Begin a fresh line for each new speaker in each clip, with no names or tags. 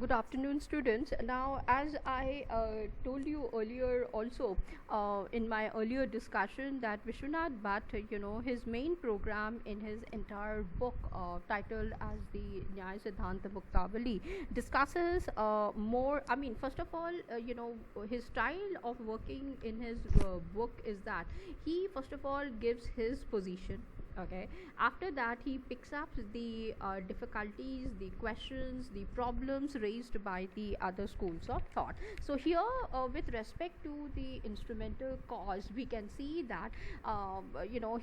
Good afternoon, students. Now, as I told you earlier, also in my earlier discussion, that Vishwanath Bhatt, his main program in his entire book titled as the Nyaya Siddhanta Muktavali discusses more. I mean, first of all, his style of working in his book is that he, first of all, gives his position. Okay, after that he picks up the difficulties, the questions, the problems raised by the other schools of thought. So here, with respect to the instrumental cause, we can see that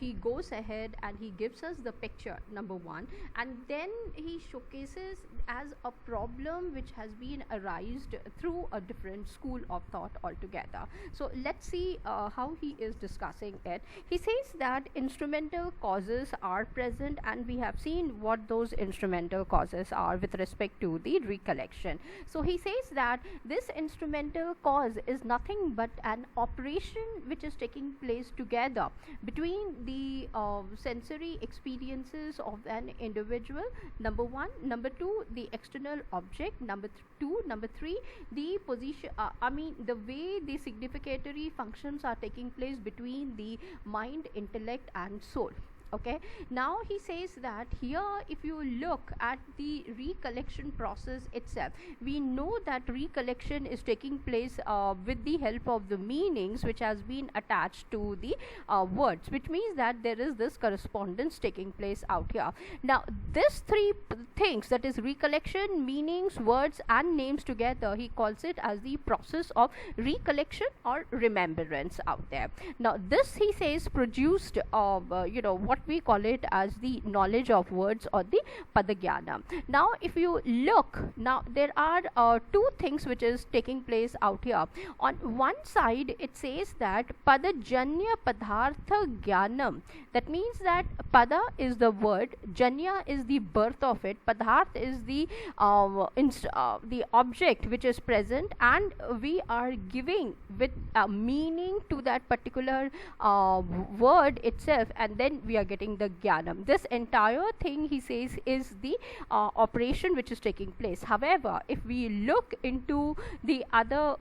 he goes ahead and he gives us the picture, number one, and then he showcases as a problem which has been arised through a different school of thought altogether. So let's see how he is discussing it. He says that instrumental causes are present, and we have seen what those instrumental causes are with respect to the recollection. So he says that this instrumental cause is nothing but an operation which is taking place together between the sensory experiences of an individual, number one, number two, the external object, number two, number three, the position, the way the significatory functions are taking place between the mind, intellect and soul. Okay, now he says that here, if you look at the recollection process itself, we know that recollection is taking place with the help of the meanings which has been attached to the words, which means that there is this correspondence taking place out here. Now these three things, that is recollection, meanings, words and names together, he calls it as the process of recollection or remembrance out there. Now this, he says, produced what we call it as the knowledge of words or the padagyana. Now if you look, now there are two things which is taking place out here. On one side it says that padajanya padartha jnanam, that means that pada is the word, janya is the birth of it, padarth is the object which is present, and we are giving with a meaning to that particular word itself, and then we are getting the jnanam. This entire thing, he says, is the operation which is taking place. However, if we look into the other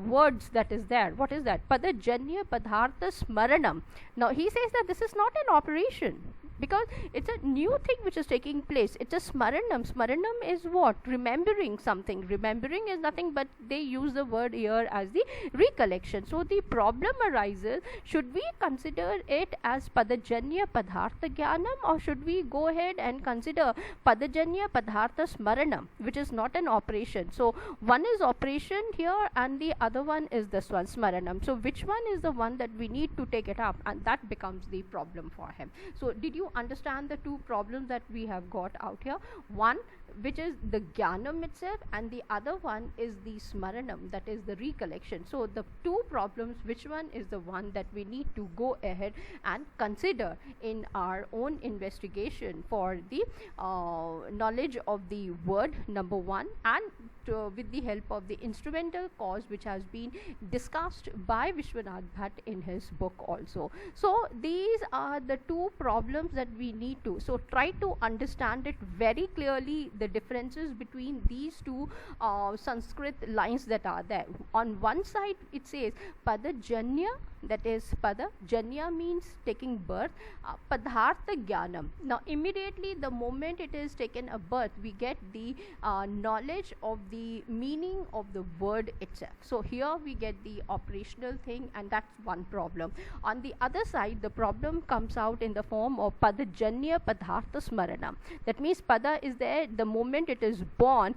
words that is there, what is that? Padajanya padartha smaranam. Now he says that this is not an operation, because it's a new thing which is taking place. It's a smaranam. Smaranam is what? Remembering something. Remembering is nothing but they use the word here as the recollection. So the problem arises, should we consider it as padajanya padartha jnanam, or should we go ahead and consider padajanya padartha smaranam, which is not an operation? So one is operation here and the other one is this one, smaranam. So which one is the one that we need to take it up? And that becomes the problem for him. So did you understand the two problems that we have got out here? One, which is the jnanam itself, and the other one is the smaranam, that is the recollection. So the two problems, which one is the one that we need to go ahead and consider in our own investigation for the knowledge of the word, number one, and with the help of the instrumental cause which has been discussed by Vishwanath Bhatt in his book also. So these are the two problems that we need to, so try to understand it very clearly, the differences between these two Sanskrit lines that are there. On one side it says padajanya, that is pada, janya means taking birth, padartha jnanam. Now immediately the moment it is taken a birth, we get the knowledge of the meaning of the word itself. So here we get the operational thing, and that's one problem. On the other side, the problem comes out in the form of padajanya padartha smaranam. That means pada is there, the moment it is born,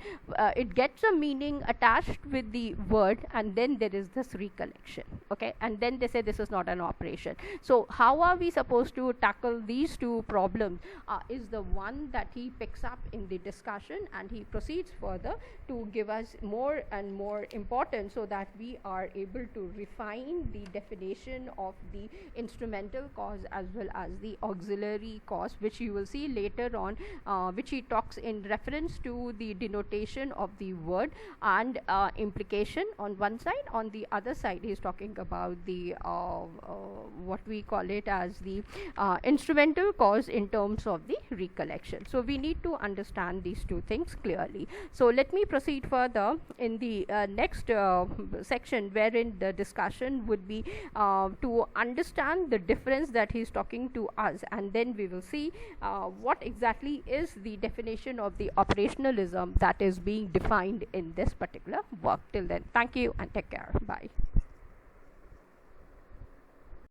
it gets a meaning attached with the word, and then there is this recollection. Okay, and then they say this is not an operation. So how are we supposed to tackle these two problems is the one that he picks up in the discussion, and he proceeds further to give us more and more importance, so that we are able to refine the definition of the instrumental cause as well as the auxiliary cause, which you will see later on, which he talks in reference to the denotation of the word and implication on one side. On the other side, he is talking about the what we call it as the instrumental cause in terms of the recollection. So we need to understand these two things clearly. So let me proceed further in the next section, wherein the discussion would be to understand the difference that he is talking to us, and then we will see what exactly is the definition of the operationalism that is being defined in this particular work. Till then, thank you and take care. Bye.